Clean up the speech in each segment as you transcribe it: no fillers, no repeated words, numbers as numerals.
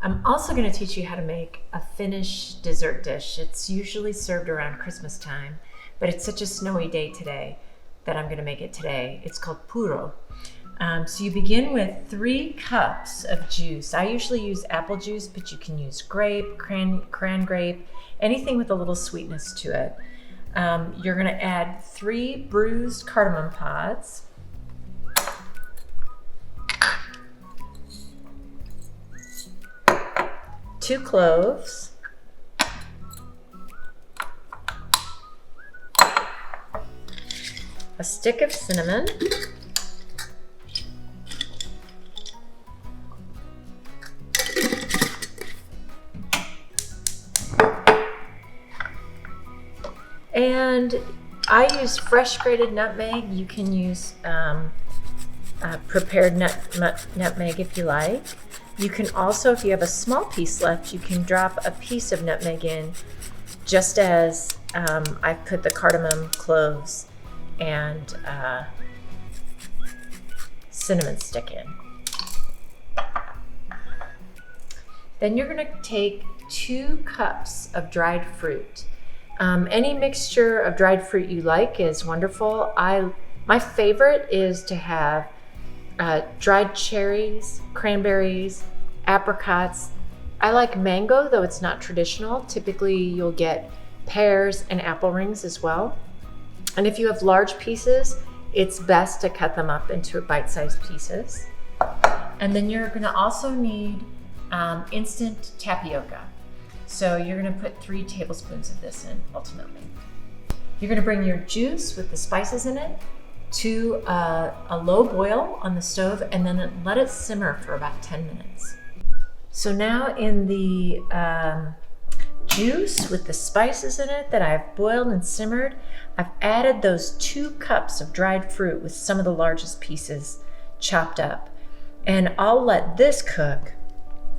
I'm also going to teach you how to make a Finnish dessert dish. It's usually served around Christmas time, but it's such a snowy day today that I'm going to make it today. It's called puuro. So you begin with 3 cups of juice. I usually use apple juice, but you can use grape, cran grape, anything with a little sweetness to it. You're going to add 3 bruised cardamom pods, 2 cloves, a stick of cinnamon, and I use fresh grated nutmeg. You can use prepared nutmeg if you like. You can also, if you have a small piece left, you can drop a piece of nutmeg in, just as I've put the cardamom, cloves, and cinnamon stick in. Then you're going to take 2 cups of dried fruit. Any mixture of dried fruit you like is wonderful. My favorite is to have dried cherries, cranberries, apricots. I like mango, though it's not traditional. Typically you'll get pears and apple rings as well. And if you have large pieces, it's best to cut them up into bite-sized pieces. And then you're going to also need instant tapioca. So you're going to put 3 tablespoons of this in ultimately. You're going to bring your juice with the spices in it to a low boil on the stove, and then let it simmer for about 10 minutes. So now in the juice with the spices in it that I've boiled and simmered, I've added those 2 cups of dried fruit with some of the largest pieces chopped up. And I'll let this cook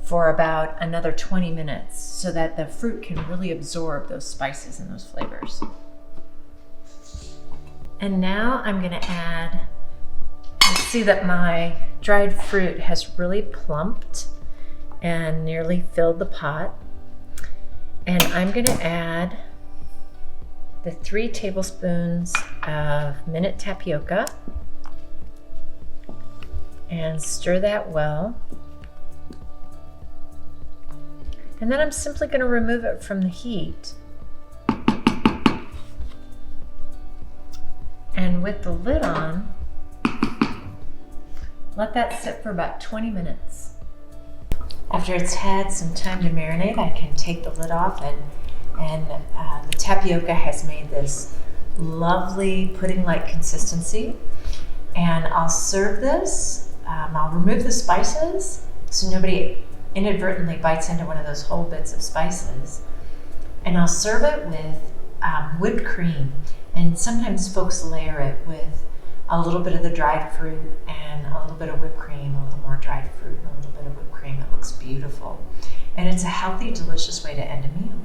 for about another 20 minutes so that the fruit can really absorb those spices and those flavors. And now I'm going to add, you see that my dried fruit has really plumped and nearly filled the pot. And I'm going to add the 3 tablespoons of minute tapioca and stir that well. And then I'm simply going to remove it from the heat. And with the lid on, let that sit for about 20 minutes. After it's had some time to marinate, I can take the lid off, and the tapioca has made this lovely pudding-like consistency. And I'll serve this. I'll remove the spices so nobody inadvertently bites into one of those whole bits of spices. And I'll serve it with whipped cream. And sometimes folks layer it with a little bit of the dried fruit and a little bit of whipped cream, a little more dried fruit and a little bit of whipped cream. It looks beautiful. And it's a healthy, delicious way to end a meal.